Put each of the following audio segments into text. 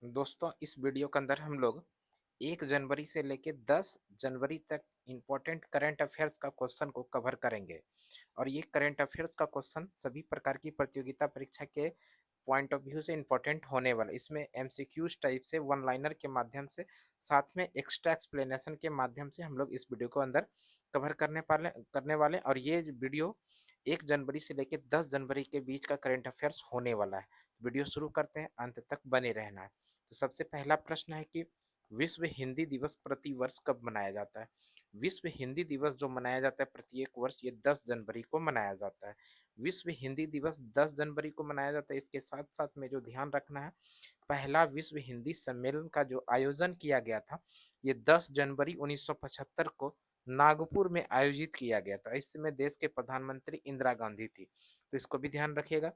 दोस्तों इस वीडियो के अंदर हम लोग 1 जनवरी से लेके 10 जनवरी तक इम्पोर्टेंट करंट अफेयर्स का क्वेश्चन को कवर करेंगे और ये करंट अफेयर्स का क्वेश्चन सभी प्रकार की प्रतियोगिता परीक्षा के पॉइंट ऑफ व्यू से इम्पोर्टेंट होने वाला। इसमें एमसीक्यूज टाइप से वन लाइनर के माध्यम से साथ में एक्स्ट्रा एक्सप्लेनेशन के माध्यम से हम लोग इस वीडियो को अंदर कवर करने वाले और ये वीडियो 1 जनवरी से लेकर 10 जनवरी के बीच का करंट अफेयर्स होने वाला है। वीडियो शुरू करते हैं, अंत तक बने रहना है। तो सबसे पहला प्रश्न है कि विश्व हिंदी दिवस प्रति वर्ष कब मनाया जाता है? विश्व हिंदी दिवस जो मनाया जाता है प्रत्येक वर्ष, ये 10 जनवरी को मनाया जाता है। विश्व हिंदी दिवस 10 जनवरी को मनाया जाता है। इसके साथ साथ में जो ध्यान रखना है, पहला विश्व हिंदी सम्मेलन का जो आयोजन किया गया था, ये 10 जनवरी 1975 को नागपुर में आयोजित किया गया था। इस समय देश के प्रधानमंत्री इंदिरा गांधी थी, तो इसको भी ध्यान रखिएगा।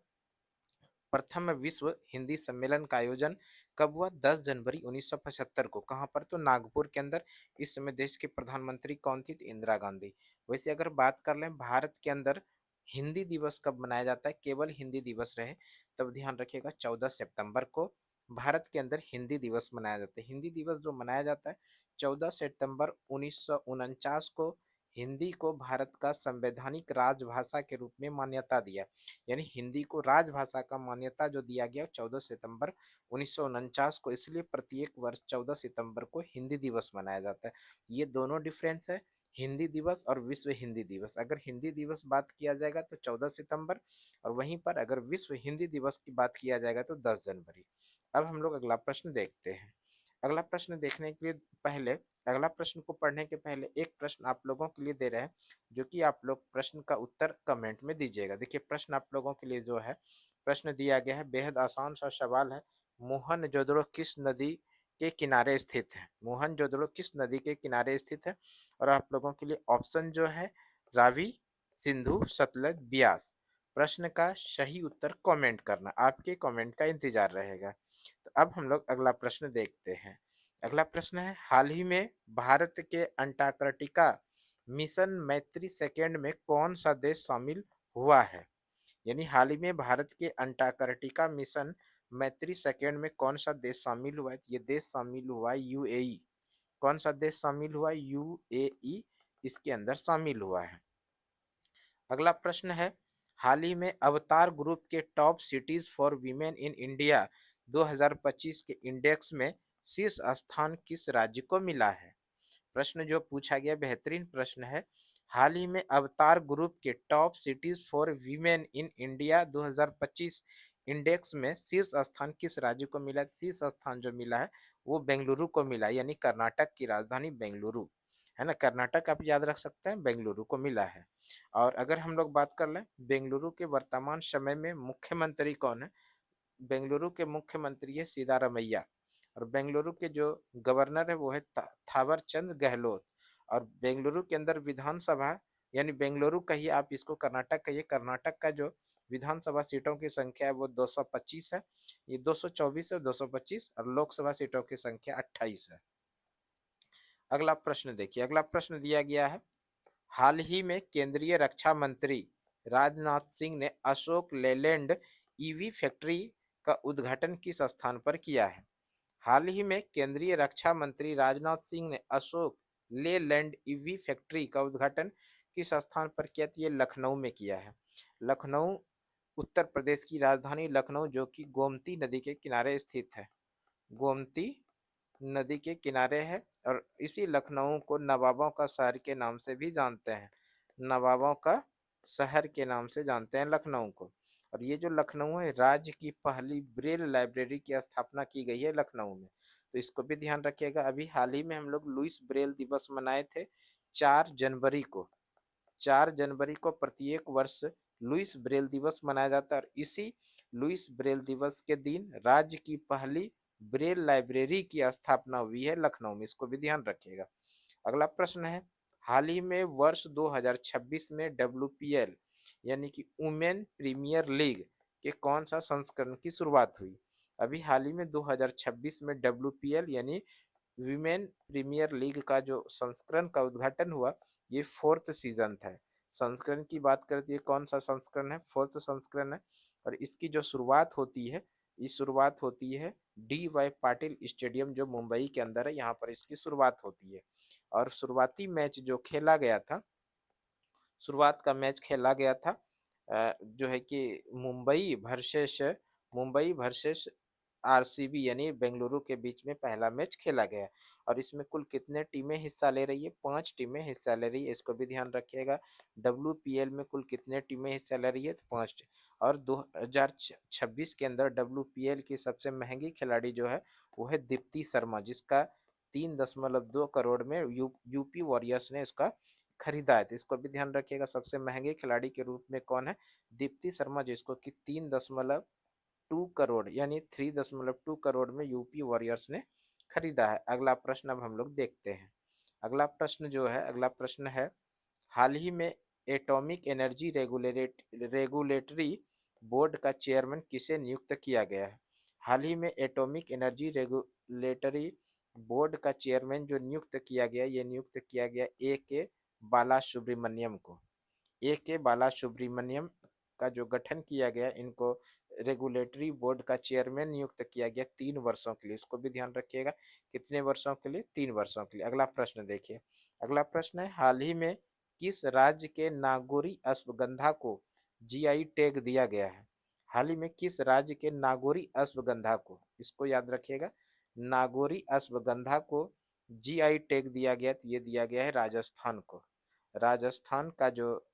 प्रथम विश्व हिंदी सम्मेलन का आयोजन कब हुआ? 10 जनवरी 1975 को। कहाँ पर? तो नागपुर के अंदर। इस समय देश के प्रधानमंत्री कौन थी? तो इंदिरा गांधी। वैसे अगर बात कर लें भारत के अंदर हिंदी दिवस कब मनाया जाता है, केवल हिंदी दिवस रहे तब ध्यान रखिएगा 14 सितंबर को भारत के अंदर हिंदी दिवस मनाया जाता है। हिंदी दिवस जो मनाया जाता है 14 सितंबर 1949 को हिंदी को भारत का संवैधानिक राजभाषा के रूप में मान्यता दिया। यानी हिंदी को राजभाषा का मान्यता जो दिया गया 14 सितंबर 1949 को, इसलिए प्रत्येक वर्ष 14 सितंबर को हिंदी दिवस मनाया जाता है। ये दोनों डिफरेंस है, हिंदी दिवस और विश्व हिंदी दिवस। अगर हिंदी दिवस बात किया जाएगा तो 14 सितंबर, और वहीं पर अगर विश्व हिंदी दिवस की बात किया जाएगा तो 10 जनवरी। अब हम लोग अगला प्रश्न देखते हैं। अगला प्रश्न देखने के लिए पहले, अगला प्रश्न को पढ़ने के पहले एक प्रश्न आप लोगों के लिए दे रहे हैं, जो कि आप लोग प्रश्न का उत्तर कमेंट में दीजिएगा। देखिए प्रश्न आप लोगों के लिए जो है, प्रश्न दिया गया है, बेहद आसान सा सवाल है। मोहनजोदड़ो किस नदी के किनारे स्थित है? मोहनजोदड़ो किस नदी के किनारे स्थित है? और आप लोगों के लिए ऑप्शन जो है, रावी, सिंधु, सतलज, ब्यास। प्रश्न का सही उत्तर कमेंट करना, आपके कमेंट का इंतजार रहेगा। तो अब हम लोग अगला प्रश्न देखते हैं। अगला प्रश्न है, हाल ही में भारत के अंटार्कटिका मिशन मैत्री सेकंड में कौन सा देश शामिल हुआ है? यानी हाल ही में भारत के अंटार्कटिका मिशन मैत्री सेकंड में कौन सा देश शामिल हुआ है? ये देश शामिल हुआ है यूएई। कौन सा देश शामिल हुआ? यूएई इसके अंदर शामिल हुआ है। अगला प्रश्न है, हाल ही में अवतार ग्रुप के top cities for women in India 2025 के इंडेक्स में शीर्ष स्थान किस राज्य को मिला है? प्रश्न जो पूछा गया बेहतरीन प्रश्न है। हाल ही में अवतार ग्रुप के top cities for women in India 2025 index में शीर्ष स्थान किस राज्य को मिला? शीर्ष स्थान जो मिला है वो बेंगलुरु को मिला, यानी कर्नाटक की राजधानी बेंगलुरु है ना। कर्नाटक आप याद रख सकते हैं, बेंगलुरु को मिला है। और अगर हम लोग बात कर लें बेंगलुरु के वर्तमान समय में मुख्यमंत्री कौन है? बेंगलुरु के मुख्यमंत्री है सिद्धारमैया, और बेंगलुरु के जो गवर्नर है वो है थावर चंद गहलोत। और बेंगलुरु के अंदर विधानसभा, यानी बेंगलुरु कहिए आप इसको, कर्नाटक कहिए, कर्नाटक का जो विधानसभा सीटों की संख्या है वो 225 है। ये 224 है, 225, और लोकसभा सीटों की संख्या 28 है। अगला प्रश्न देखिए, अगला प्रश्न दिया गया है, हाल ही में केंद्रीय रक्षा मंत्री राजनाथ सिंह ने अशोक लेलैंड ईवी फैक्ट्री का उद्घाटन किस स्थान पर किया है? हाल ही में केंद्रीय रक्षा मंत्री राजनाथ सिंह ने अशोक लेलैंड ईवी फैक्ट्री का उद्घाटन किस स्थान पर किया? तो ये लखनऊ में किया है। लखनऊ उत्तर प्रदेश की राजधानी लखनऊ, जो कि गोमती नदी के किनारे स्थित है। गोमती नदी के किनारे है, और इसी लखनऊ को नवाबों का शहर के नाम से भी जानते हैं। नवाबों का शहर के नाम से जानते हैं लखनऊ को। और ये जो लखनऊ है, राज्य की पहली ब्रेल लाइब्रेरी की स्थापना की गई है लखनऊ में, तो इसको भी ध्यान रखिएगा। अभी हाल ही में हम लोग लुईस ब्रेल दिवस मनाए थे 4 जनवरी को। 4 जनवरी को प्रत्येक वर्ष लुईस ब्रेल दिवस मनाया जाता है, और इसी लुईस ब्रेल दिवस के दिन राज्य की पहली ब्रेल लाइब्रेरी की स्थापना हुई है लखनऊ में, इसको भी ध्यान रखिएगा। अगला प्रश्न है, हाल ही में वर्ष 2026 में डब्ल्यूपीएल यानी कि वुमेन प्रीमियर लीग के कौन सा संस्करण की शुरुआत हुई? अभी हाल ही में 2026 में डब्ल्यूपीएल यानी वीमेन प्रीमियर लीग का जो संस्करण का उद्घाटन हुआ, ये 4th सीजन था। संस्करण की बात करती है, कौन सा संस्करण है? 4th संस्करण है। और इसकी जो शुरुआत होती है ये शुरुआत होती है डी वाई पाटिल स्टेडियम जो मुंबई के अंदर है, यहाँ पर इसकी शुरुआत होती है। और शुरुआती मैच जो खेला गया था, शुरुआत का मैच खेला गया था जो है कि मुंबई वर्सेस आरसीबी यानी बेंगलुरु के बीच में पहला मैच खेला गया है। और इसमें कुल कितने टीमें हिस्सा ले रही है? 5 टीमें हिस्सा ले रही है, इसको भी ध्यान रखिएगा। डब्ल्यूपीएल में कुल कितने टीमें हिस्सा ले रही है? तो 5। और 2026 के अंदर डब्ल्यूपीएल की सबसे महंगी खिलाड़ी जो है वो है दीप्ति शर्मा, जिसका 3.2 करोड़ में यूपी वॉरियर्स ने इसका खरीदा है। तो इसको भी ध्यान रखिएगा, सबसे महंगे खिलाड़ी के रूप में कौन है? दीप्ति शर्मा, जिसको कि 3.2 करोड़ यानी 3.2 करोड़ में यूपी वॉरियर्स ने खरीदा है। अगला प्रश्न अब हम लोग देखते हैं। अगला प्रश्न है, हाल ही में एटॉमिक एनर्जी रेगुलेटरी बोर्ड का चेयरमैन किसे नियुक्त किया गया है? हाल ही में एटॉमिक एनर्जी रेगुलेटरी बोर्ड का चेयरमैन जो नियुक्त किया गया, ये नियुक्त किया गया ए के बाला सुब्रमण्यम को। ए के बाला सुब्रमण्यम का जो गठन किया गया, इनको रेगुलेटरी बोर्ड का चेयरमैन नियुक्त किया गया 3 वर्षों के लिए। इसको भी ध्यान रखिएगा, कितने वर्षों के लिए? 3 वर्षों के लिए। अगला प्रश्न देखिए। अगला प्रश्न है, हाल ही में किस राज्य के नागोरी अश्वगंधा को जीआई टैग दिया गया है? हाल ही में किस राज्य के नागोरी अश्वगंधा को, इसको याद रखिएगा, नागोरी अश्वगंधा को जीआई टैग दिया गया, तो ये दिया गया है राजस्थान को। राजस्थान का जो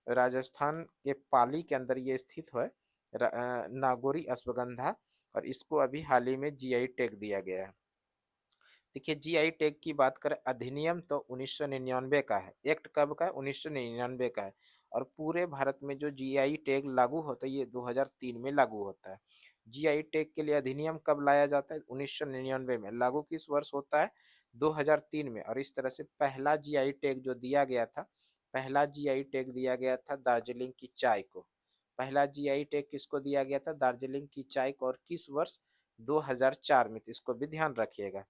राजस्थान के पाली के अंदर ये स्थित है नागौरी अश्वगंधा, और इसको अभी हाल ही में जीआई टैग दिया गया है। देखिए, जीआई टैग की बात करें, अधिनियम तो 1999 का है, एक्ट कब का है? 1999 का है। और पूरे भारत में जो जीआई टैग लागू होता है ये 2003 में लागू होता है। जीआई टैग के लिए अधिनियम कब लाया जाता है? 1999 में। लागू किस वर्ष होता है? 2003 में। और इस तरह से पहला जीआई टैग जो दिया गया था, पहला जीआई टैग दिया गया था दार्जिलिंग की चाय को। पहला जीआई टैग किसको दिया गया था? दार्जिलिंग की चाय को। और किस वर्ष? 2004 में। तो इसको भी ध्यान रखिएगा।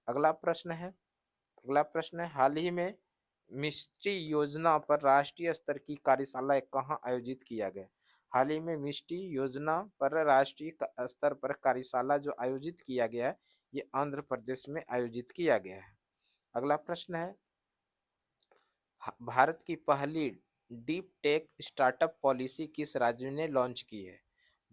अगला प्रश्न है अगला प्रश्न है, हाल ही में मिष्टी योजना पर राष्ट्रीय स्तर की कार्यशालाएं कहाँ आयोजित किया गया? हाल ही में मिष्टी योजना पर राष्ट्रीय स्तर पर कार्यशाला जो आयोजित किया गया है, ये आंध्र प्रदेश में आयोजित किया गया है। अगला प्रश्न है, भारत की पहली डीप टेक स्टार्टअप पॉलिसी किस राज्य ने लॉन्च की है?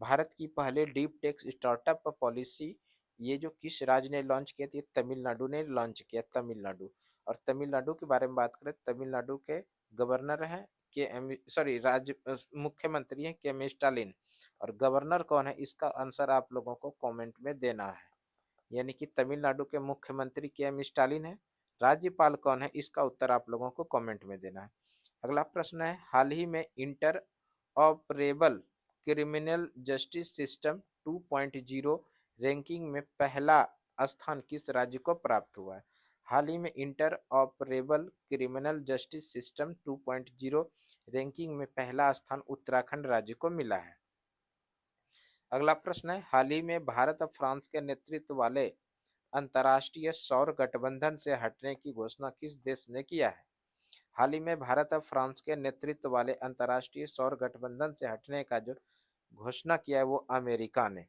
भारत की पहले डीप टेक स्टार्टअप पॉलिसी ये जो किस राज्य ने लॉन्च किया था? ये तमिलनाडु ने लॉन्च किया, तमिलनाडु। और तमिलनाडु के बारे में बात करें, तमिलनाडु के गवर्नर हैं के एम सॉरी राज्य मुख्यमंत्री हैं के एम स्टालिन। और गवर्नर कौन है, इसका आंसर आप लोगों को कमेंट में देना है। यानी कि तमिलनाडु के मुख्यमंत्री के एम स्टालिन है। राज्यपाल कौन है, इसका उत्तर आप लोगों को कमेंट में देना है। अगला प्रश्न है, हाल ही में inter operable criminal justice system 2.0 ranking में पहला स्थान किस राज्य को प्राप्त हुआ है? हाल ही में inter operable criminal justice system 2.0 ranking में पहला स्थान उत्तराखंड राज्य को मिला है। अगला प्रश्न है, हाल ही में भारत और फ्रांस के नेतृत्व वाले अंतर्राष्ट्रीय सौर गठबंधन से हटने की घोषणा किस देश ने किया है? हाल ही में भारत और फ्रांस के नेतृत्व वाले अंतर्राष्ट्रीय सौर गठबंधन से हटने का जो घोषणा किया है वो अमेरिका ने।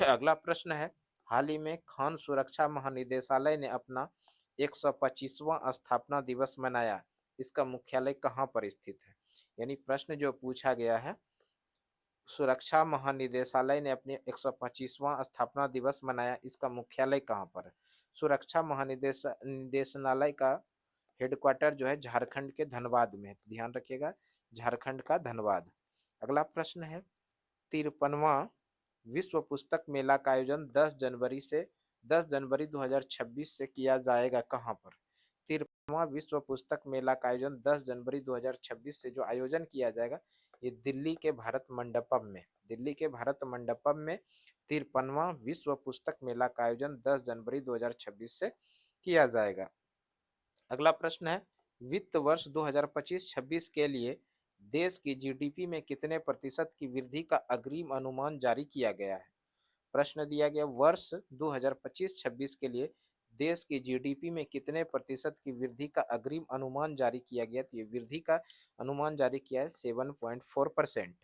अगला प्रश्न है, हाल ही में खान सुरक्षा महानिदेशालय ने अपना 125वां स्थापना दिवस मनाया, इसका मुख्यालय कहाँ पर स्थित है? यानी प्रश्न जो पूछा गया है, सुरक्षा महानिदेशालय ने अपने 125वां स्थापना दिवस मनाया, इसका मुख्यालय कहाँ पर है? सुरक्षा महानिदेशालय का हेडक्वार्टर जो है झारखंड के धनबाद में है, तो ध्यान रखिएगा, झारखंड का धनबाद। अगला प्रश्न है, 53वां विश्व पुस्तक मेला का आयोजन 10 जनवरी 2026 से किया जाएगा कहाँ पर? 53वां विश्व पुस्तक मेला का आयोजन 10 जनवरी 2026 से जो आयोजन किया जाएगा, ये दिल्ली के भारत मंडपम में 53वां विश्व पुस्तक मेला का आयोजन 10 जनवरी 2026 से किया जाएगा। अगला प्रश्न है, वित्त वर्ष 2025-26 के लिए देश की जीडीपी में कितने प्रतिशत की वृद्धि का अग्रिम अनुमान जारी किया गया है? प्रश्न दिया गया, वर्ष 2025-26 के लिए देश की जीडीपी में कितने प्रतिशत की वृद्धि का अग्रिम अनुमान जारी किया गया? तो ये वृद्धि का अनुमान जारी किया है 7.4%।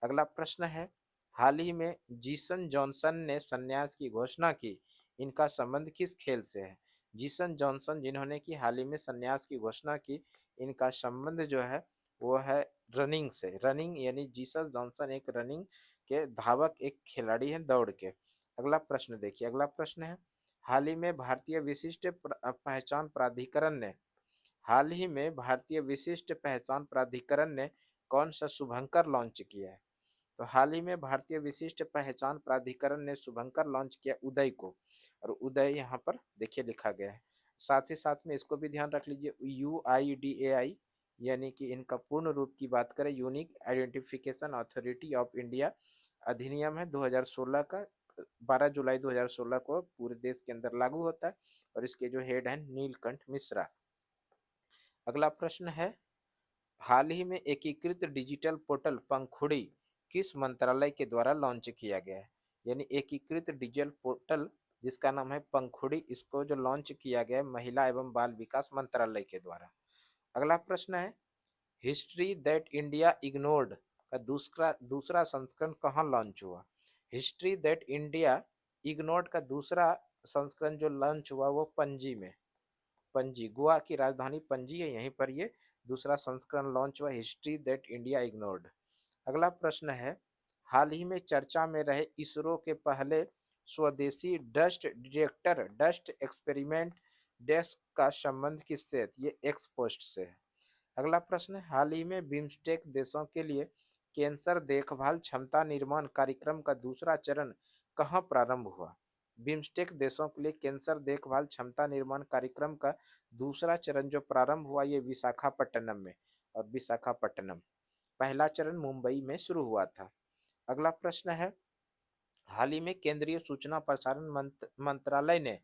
अगला प्रश्न है, हाल ही में जीसन जॉनसन ने संन्यास की घोषणा की, इनका संबंध किस खेल से है? जीसन जॉनसन जिन्होंने की हाल ही में संन्यास की घोषणा की, इनका संबंध जो है वो है रनिंग से। रनिंग यानी जीसन जॉनसन एक रनिंग के धावक, एक खिलाड़ी हैं दौड़ के। अगला प्रश्न देखिए, अगला प्रश्न है, हाल ही में भारतीय विशिष्ट पहचान प्राधिकरण ने हाल ही में भारतीय विशिष्ट पहचान प्राधिकरण ने कौन सा शुभंकर लॉन्च किया है? तो हाल ही में भारतीय विशिष्ट पहचान प्राधिकरण ने शुभंकर लॉन्च किया उदय को, और उदय यहाँ पर देखिए लिखा गया है। साथ ही साथ में इसको भी ध्यान रख लीजिए, UIDAI यानी कि इनका पूर्ण रूप की बात करें unique identification authority of India अधिनियम है 2016 का, 12 जुलाई 2016 को पूरे देश के अंदर लागू होता है, और इसके जो हेड हैं नीलकंठ मिश्रा। अगला प्रश्न है, हाल ही में एकीकृत डिजिटल पोर्टल पंखुड़ी किस मंत्रालय के द्वारा लॉन्च किया गया है? यानी एकीकृत डिजिटल पोर्टल जिसका नाम है पंखुड़ी, इसको जो लॉन्च किया गया है महिला एवं बाल विकास मंत्रालय के द्वारा। अगला प्रश्न है, हिस्ट्री दैट इंडिया इग्नोर्ड का दूसरा दूसरा संस्करण कहाँ लॉन्च हुआ? हिस्ट्री दैट इंडिया इग्नोर्ड का दूसरा संस्करण जो लॉन्च हुआ वो पणजी में, पणजी गोवा की राजधानी पणजी है, यहीं पर ये दूसरा संस्करण लॉन्च हुआ, हिस्ट्री दैट इंडिया इग्नोर्ड। अगला प्रश्न है, हाल ही में चर्चा में रहे इसरो के पहले स्वदेशी dust detector dust experiment desk का संबंध किससे है? ये एक्सपोस्ट से है। अगला प्रश्न है, हाल ही में बिम्स्टेक देशों के लिए कैंसर देखभाल क्षमता निर्माण कार्यक्रम का दूसरा चरण कहाँ प्रारंभ हुआ? बिम्स्टेक देशों के लिए कैंसर देखभाल क्षमता निर्माण कार्यक्रम का दूसरा चरण जो प्रारंभ हुआ ये विशाखापट्टनम में, और विशाखापट्टनम, पहला चरण मुंबई में शुरू हुआ था। अगला प्रश्न है, हाल ही में केंद्रीय सूचना प्रसारण मंत्रालय ने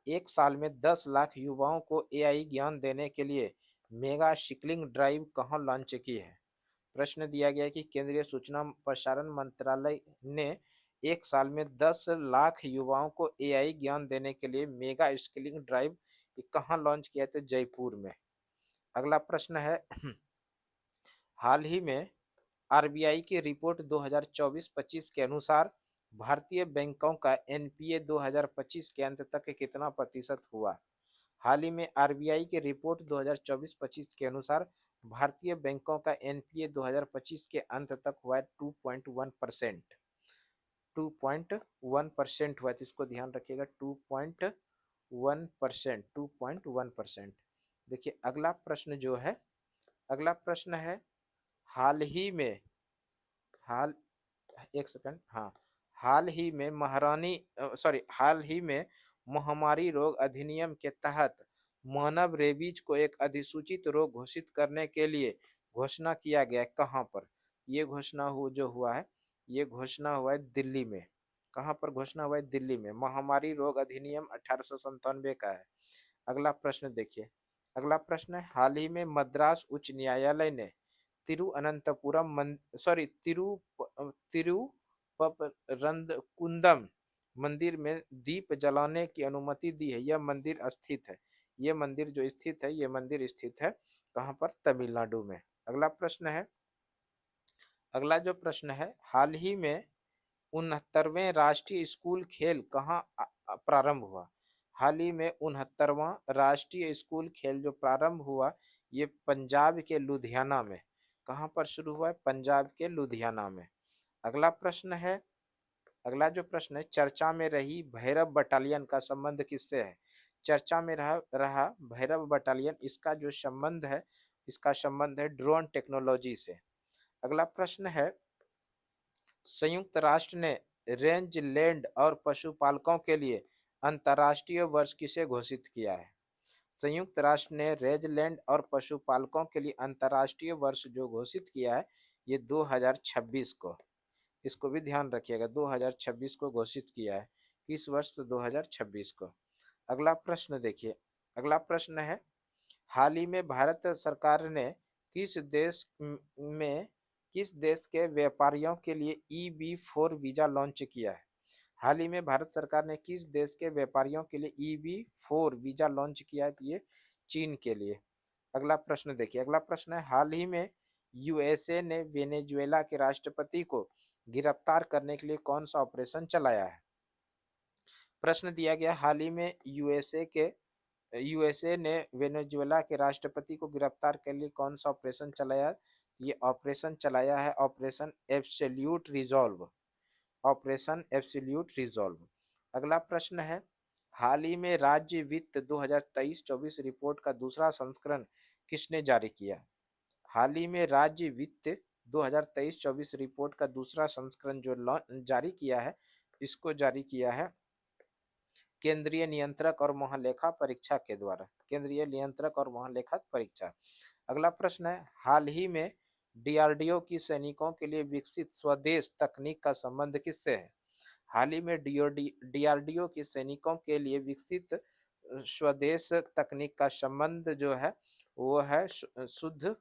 एक साल में 10 लाख युवाओं को एआई ज्ञान देने के लिए मेगा स्किलिंग ड्राइव कहाँ लॉन्च की है? प्रश्न दिया गया है कि केंद्रीय सूचना प्रसारण मंत्रालय ने एक साल में 10 लाख युवाओं को एआई ज्ञान देने के लिए मेगा स्किलिंग ड्राइव कहाँ लॉन्च किया? तो जयपुर में। अगला प्रश्न है, हाल ही में आरबीआई की रिपोर्ट 2024-25 के अनुसार भारतीय बैंकों का एनपीए 2025 के अंत तक कितना प्रतिशत हुआ? हाल ही में आरबीआई की रिपोर्ट 2024-25 के अनुसार भारतीय बैंकों का एनपीए 2025 के अंत तक हुआ है 2.1%। 2.1% हुआ है, तो इसको ध्यान रखिएगा, 2.1%, 2.1%। देखिए अगला प्रश्न जो है, अगला प्रश्न है, हाल ही में हाल एक सेकंड, हाँ, हाल ही में हाल ही में महामारी रोग अधिनियम के तहत मानव रेबीज को एक अधिसूचित रोग घोषित करने के लिए घोषणा किया गया है, कहाँ पर? ये घोषणा जो हुआ है, ये घोषणा हुआ है दिल्ली में। कहाँ पर घोषणा हुआ है? दिल्ली में। महामारी रोग अधिनियम 1897 का है। अगला प्रश्न देखिए, अगला प्रश्न है, हाल ही में मद्रास उच्च न्यायालय ने तिरुअनंतपुरम तिरुपरंदकुंदम मंदिर में दीप जलाने की अनुमति दी है। यह मंदिर स्थित है, ये मंदिर जो स्थित है, ये मंदिर स्थित है कहाँ पर? तमिलनाडु में। अगला प्रश्न है, अगला जो प्रश्न है, हाल ही में 69वें राष्ट्रीय स्कूल खेल कहाँ प्रारंभ हुआ? हाल ही में 69वां राष्ट्रीय स्कूल खेल जो प्रारंभ हुआ ये पंजाब के लुधियाना में। कहाँ पर शुरू हुआ है? पंजाब के लुधियाना में। अगला प्रश्न है, अगला जो प्रश्न है, चर्चा में रही भैरव बटालियन का संबंध किससे है? चर्चा में रहा रहा भैरव बटालियन, इसका जो संबंध है, इसका संबंध है ड्रोन टेक्नोलॉजी से। अगला प्रश्न है, संयुक्त राष्ट्र ने रेंज लैंड और पशुपालकों के लिए अंतर्राष्ट्रीय वर्ष किसे घोषित किया है? संयुक्त राष्ट्र ने रेंजलैंड और पशुपालकों के लिए अंतर्राष्ट्रीय वर्ष जो घोषित किया है ये 2026 को, इसको भी ध्यान रखिएगा, 2026 को घोषित किया है। किस वर्ष? तो 2026 को। अगला प्रश्न देखिए, अगला प्रश्न है, हाल ही में भारत सरकार ने किस देश में किस देश के व्यापारियों के लिए EB4 वीजा लॉन्च किया है? हाल ही में भारत सरकार ने किस देश के व्यापारियों के लिए EB4 वीजा लॉन्च किया है? तो ये चीन के लिए। अगला प्रश्न देखिए, अगला प्रश्न है, हाल ही में यूएसए ने वेनेजुएला के राष्ट्रपति को गिरफ्तार करने के लिए कौन सा ऑपरेशन चलाया है? प्रश्न दिया गया, हाल ही में यूएसए ने वेनेजुएला के राष्ट्रपति को गिरफ्तार करने के लिए कौन सा ऑपरेशन चलाया? ये ऑपरेशन चलाया है operation absolute resolve. Operation absolute resolve. अगला प्रश्न है, हाल ही में राज्य वित्त 2023-24 रिपोर्ट का दूसरा संस्करण किसने जारी किया? हाल ही में राज्य वित्त 2023-24 रिपोर्ट का दूसरा संस्करण जो जारी किया है, इसको जारी किया है केंद्रीय नियंत्रक और महालेखा परीक्षा के द्वारा। केंद्रीय नियंत्रक और महालेखा परीक्षा। अगला प्रश्न है, हाल ही में डीआरडीओ की सैनिकों के लिए विकसित स्वदेश तकनीक का संबंध किससे है? हाल ही में डीआरडीओ के सैनिकों के लिए विकसित स्वदेश तकनीक का संबंध जो है वो है शुद्ध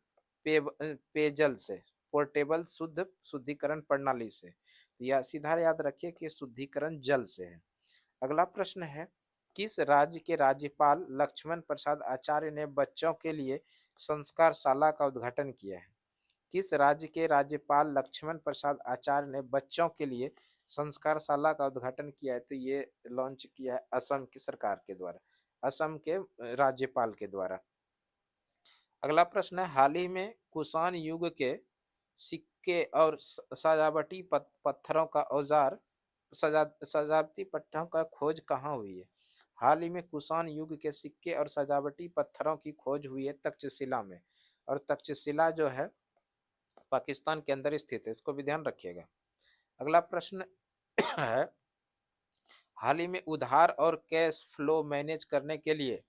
पेयजल से, पोर्टेबल शुद्ध शुद्धिकरण प्रणाली से। तो यह सीधा याद रखिए कि शुद्धिकरण जल से है। अगला प्रश्न है, किस राज्य के राज्यपाल लक्ष्मण प्रसाद आचार्य ने बच्चों के लिए संस्कार शाला का उद्घाटन किया है? किस राज्य के राज्यपाल लक्ष्मण प्रसाद आचार्य ने बच्चों के लिए संस्कार शाला का उद्घाटन किया है? तो ये लॉन्च किया है असम की सरकार के द्वारा, असम के राज्यपाल के द्वारा। अगला प्रश्न है, हाल ही में कुषाण युग के सिक्के और सजावटी पत्थरों का औजार सजावटी पत्थरों का खोज कहाँ हुई है? हाल ही में कुषाण युग के सिक्के और सजावटी पत्थरों की खोज हुई है तक्षशिला में, और तक्षशिला जो है पाकिस्तान के अंदर स्थित है, इसको भी ध्यान रखिएगा। अगला प्रश्न है, हाल ही में उधार और कैश फ्लो मैनेज करने के लिए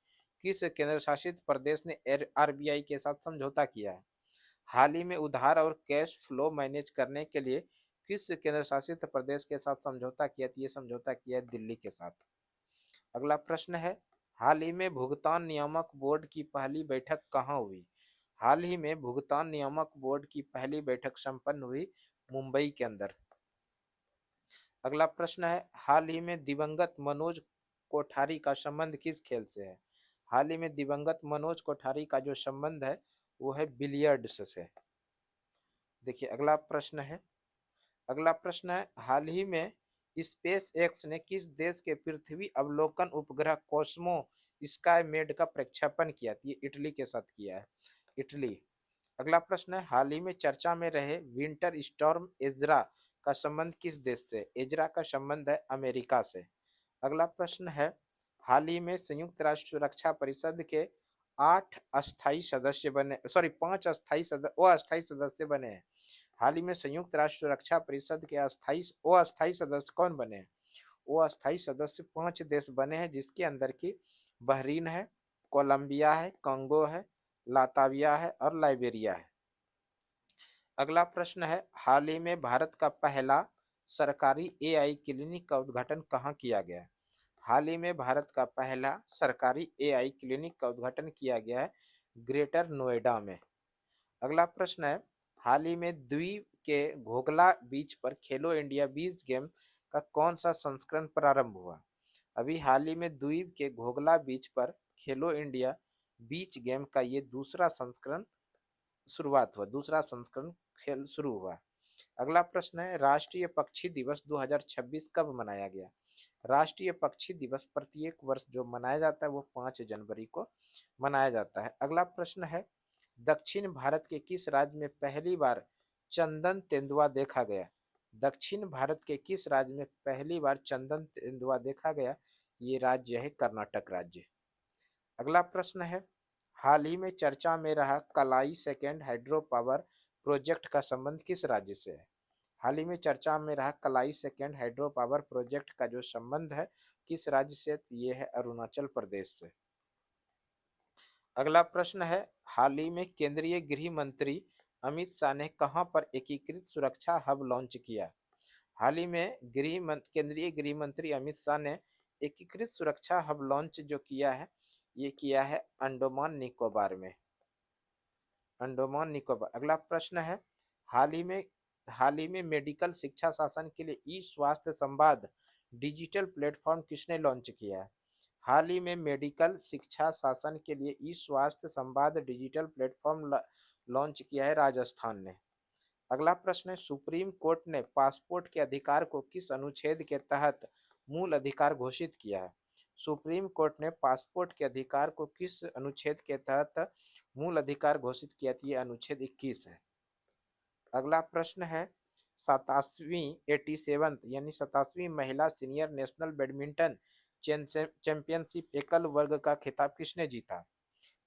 किस केंद्र शासित प्रदेश ने आरबीआई के साथ समझौता किया है? हाल ही में उधार और कैश फ्लो मैनेज करने के लिए किस केंद्र शासित प्रदेश के साथ समझौता किया? ये समझौता किया है दिल्ली के साथ। अगला प्रश्न है, हाल ही में भुगतान नियामक बोर्ड की पहली बैठक कहाँ हुई? हाल ही में भुगतान नियामक बोर्ड की पहली बैठक संपन्न हुई मुंबई के अंदर। अगला प्रश्न है, हाल ही में दिवंगत मनोज कोठारी का संबंध किस खेल से है? हाल ही में दिवंगत मनोज कोठारी का जो संबंध है वो है बिलियर्ड्स से। देखिए अगला प्रश्न है, अगला प्रश्न है, हाल ही में स्पेस एक्स ने किस देश के पृथ्वी अवलोकन उपग्रह कॉस्मो स्काई मेड का प्रक्षेपण किया? ये इटली के साथ किया है, इटली। अगला प्रश्न है, हाल ही में चर्चा में रहे विंटर स्टॉर्म एजरा का संबंध किस देश से? एजरा का संबंध है अमेरिका से। अगला प्रश्न है, हाल ही में संयुक्त राष्ट्र सुरक्षा परिषद के 5 अस्थायी सदस्य बने हैं। हाल ही में संयुक्त राष्ट्र सुरक्षा परिषद के अस्थायी सदस्य कौन बने हैं? वो अस्थायी सदस्य 5 देश बने हैं, जिसके अंदर की बहरीन है, कोलंबिया है, कंगो है, लाताविया है और लाइबेरिया है। अगला प्रश्न है, हाल ही में भारत का पहला सरकारी एआई क्लिनिक का उद्घाटन कहाँ किया गया? हाल ही में भारत का पहला सरकारी एआई क्लिनिक का उद्घाटन किया गया है ग्रेटर नोएडा में। अगला प्रश्न है, हाल ही में द्वीप के घोघला बीच पर खेलो इंडिया बीच गेम का कौन सा संस्करण प्रारंभ हुआ? अभी हाल ही में द्वीप के घोघला बीच पर खेलो इंडिया बीच गेम का ये दूसरा संस्करण शुरुआत हुआ, दूसरा संस्करण खेल शुरू हुआ। अगला प्रश्न है, राष्ट्रीय पक्षी दिवस 2026 कब मनाया गया? राष्ट्रीय पक्षी दिवस प्रत्येक वर्ष जो मनाया जाता है वो 5 जनवरी को मनाया जाता है। अगला प्रश्न है, दक्षिण भारत के किस राज्य में पहली बार चंदन तेंदुआ देखा गया? दक्षिण भारत के किस राज्य में पहली बार चंदन तेंदुआ देखा गया? ये राज्य है कर्नाटक राज्य। अगला प्रश्न है, हाल ही में चर्चा में रहा कलाई सेकेंड हाइड्रो पावर प्रोजेक्ट का संबंध किस राज्य से है? हाल ही में चर्चा में रहा कलाई सेकेंड हाइड्रो पावर प्रोजेक्ट का जो संबंध है किस राज्य से? ये है अरुणाचल प्रदेश से। अगला प्रश्न है, हाल ही में केंद्रीय गृह मंत्री अमित शाह ने कहां पर एकीकृत सुरक्षा हब लॉन्च किया? हाल ही में केंद्रीय गृह मंत्री अमित शाह ने एकीकृत सुरक्षा हब लॉन्च जो किया है ये किया है अंडमान निकोबार में, अंडमान निकोबार। अगला प्रश्न है, हाल ही में हाल ही में मेडिकल शिक्षा शासन के लिए ई स्वास्थ्य संवाद डिजिटल प्लेटफॉर्म किसने लॉन्च किया है? हाल ही में मेडिकल शिक्षा शासन के लिए ई स्वास्थ्य संवाद डिजिटल प्लेटफॉर्म लॉन्च किया है राजस्थान ने। अगला प्रश्न है, सुप्रीम कोर्ट ने पासपोर्ट के अधिकार को किस अनुच्छेद के तहत मूल अधिकार घोषित किया है? सुप्रीम कोर्ट ने पासपोर्ट के अधिकार को किस अनुच्छेद के तहत मूल अधिकार घोषित किया था? ये अनुच्छेद 21 है। अगला प्रश्न है, 87वीं यानी 87वीं महिला सीनियर नेशनल बैडमिंटन चैंपियनशिप एकल वर्ग का खिताब किसने जीता?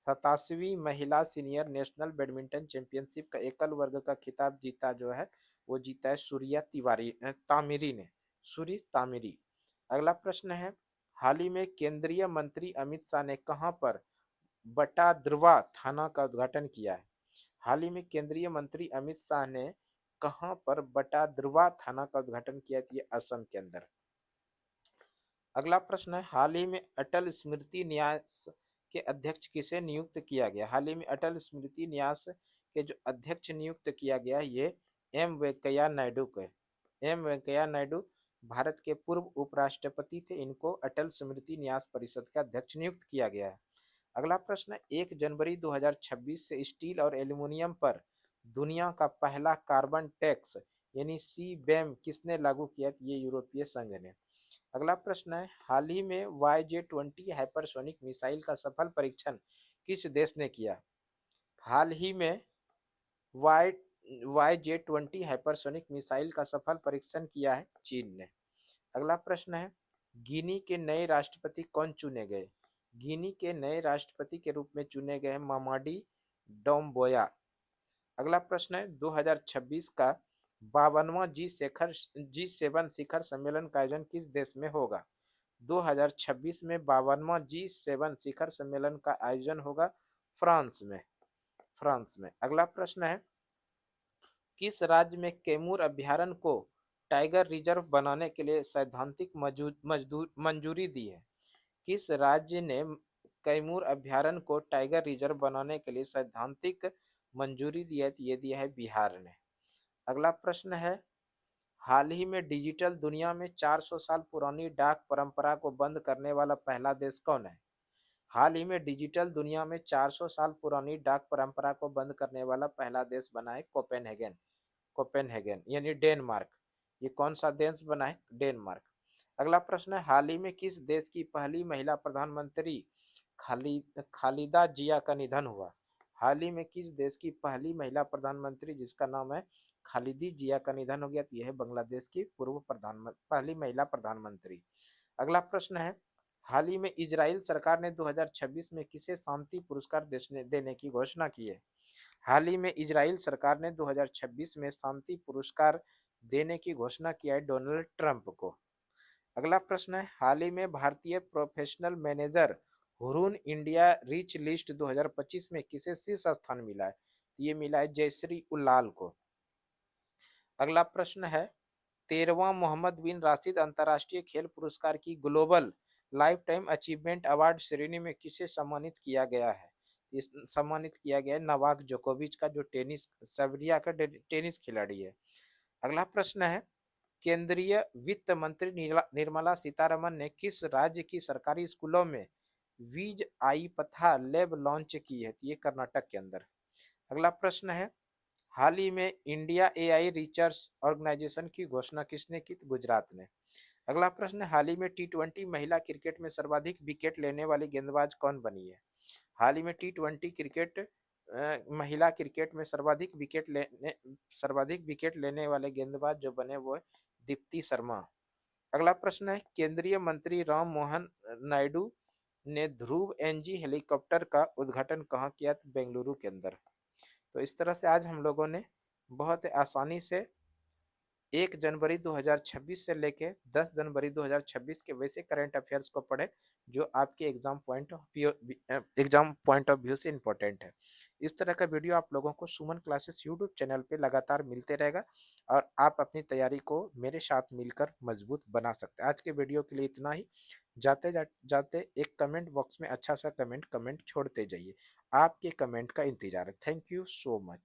87वीं महिला सीनियर नेशनल बैडमिंटन चैंपियनशिप का एकल वर्ग का खिताब जीता जो है, वो जीता है सूर्या तामिरी ने, सूर्य तामिरी। अगला प्रश्न है, हाल ही में केंद्रीय मंत्री अमित शाह ने कहां पर बटाद्रवा थाना का उद्घाटन किया है? हाल ही में केंद्रीय मंत्री अमित शाह ने कहां पर बटाद्रवा थाना का उद्घाटन किया था? असम के अंदर। अगला प्रश्न है, हाल ही में अटल स्मृति न्यास के अध्यक्ष किसे नियुक्त किया गया? हाल ही में अटल स्मृति न्यास के जो अध्यक्ष नियुक्त किया गया, ये एम वेंकैया नायडू को है। एम वेंकैया नायडू भारत के पूर्व उपराष्ट्रपति थे, इनको अटल स्मृति न्यास परिषद का अध्यक्ष नियुक्त किया गया है। अगला प्रश्न है, 1 जनवरी 2026 से स्टील और एल्यूमिनियम पर दुनिया का पहला कार्बन टैक्स यानी सी बैम किसने लागू किया? ये यूरोपीय संघ ने। अगला प्रश्न है, हाल ही में YJ-20 हाइपरसोनिक मिसाइल का सफल परीक्षण किस देश ने किया? हाल ही में वाई YJ-20 हाइपरसोनिक मिसाइल का सफल परीक्षण किया है चीन ने। अगला प्रश्न है, गिनी के नए राष्ट्रपति कौन चुने गए? गिनी के नए राष्ट्रपति के रूप में चुने गए हैं मामाडी डोम्बोया। अगला प्रश्न है, 2026 का 52वां G7 शिखर सम्मेलन का आयोजन किस देश में होगा? 2026 में 52वां G7 शिखर सम्मेलन का आयोजन होगा फ्रांस में। अगला प्रश्न है, किस राज्य में कैमूर अभ्यारण्य को टाइगर रिजर्व बनाने के लिए सैद्धांतिक मंजूरी दी है? किस राज्य ने कैमूर अभ्यारण्य को टाइगर रिजर्व बनाने के लिए सैद्धांतिक मंजूरी दी है? ये दिया है बिहार ने। अगला प्रश्न है, हाल ही में डिजिटल दुनिया में 400 साल पुरानी डाक परंपरा को बंद करने वाला पहला देश कौन है? हाल ही में डिजिटल दुनिया में 400 साल पुरानी डाक परंपरा को बंद करने वाला पहला देश बना है कोपेनहेगन। यानी डेनमार्क। ये कौन सा देश बना है? डेनमार्क। अगला प्रश्न है, हाल ही में किस देश की पहली महिला प्रधानमंत्री खालिदा जिया का निधन हुआ? हाल ही में किस देश की पहली महिला प्रधानमंत्री जिसका नाम है खालिदी जिया का निधन हो गया? तो यह है बांग्लादेश की पहली महिला प्रधानमंत्री। अगला प्रश्न है, हाल ही में इजराइल सरकार ने 2026 में किसे शांति पुरस्कार देने की घोषणा की है? हाल ही में इजराइल सरकार ने 2026 में शांति पुरस्कार देने की घोषणा किया है डोनाल्ड ट्रंप को। अगला प्रश्न है, हाल ही में भारतीय professional manager Hurun India rich list 2025 में किसे शीर्ष स्थान मिला है? ये मिला है जयश्री उल्लाल को। अगला प्रश्न है, 13वां मोहम्मद बिन राशिद अंतर्राष्ट्रीय खेल पुरस्कार की global life time achievement award श्रेणी में किसे सम्मानित किया गया है? सम्मानित किया गया है नवाक जोकोविच का, जो सर्बिया का टेनिस खिलाड़ी है। अगला प्रश्न है, केंद्रीय वित्त मंत्री निर्मला सीतारमन ने किस राज्य की सरकारी स्कूलों में वीज आई पथा लैब लॉन्च की है? ये कर्नाटक के अंदर। अगला प्रश्न है, हाल ही में इंडिया एआई रिसर्च ऑर्गेनाइजेशन की घोषणा किसने की? गुजरात ने। अगला प्रश्न, हाल ही में T20 महिला क्रिकेट में सर्वाधिक विकेट लेने वाली गेंदबाज कौन बनी है? हाल ही में T20 क्रिकेट महिला क्रिकेट में सर्वाधिक विकेट लेने वाले गेंदबाज जो बने वो है दीप्ति शर्मा। अगला प्रश्न है, केंद्रीय मंत्री राम मोहन नायडू ने ध्रुव NG हेलीकॉप्टर का उद्घाटन कहाँ किया? बेंगलुरु के अंदर। तो इस तरह से आज हम लोगों ने बहुत आसानी से 1 जनवरी 2026 से लेके 10 जनवरी 2026 के वैसे करंट अफेयर्स को पढ़े जो आपके एग्जाम पॉइंट ऑफ व्यू से इम्पोर्टेंट है। इस तरह का वीडियो आप लोगों को सुमन क्लासेस यूट्यूब चैनल पे लगातार मिलते रहेगा और आप अपनी तैयारी को मेरे साथ मिलकर मजबूत बना सकते हैं। आज के वीडियो के लिए इतना ही। जाते एक कमेंट बॉक्स में अच्छा सा कमेंट छोड़ते जाइए। आपके कमेंट का इंतजार है। Thank you so much.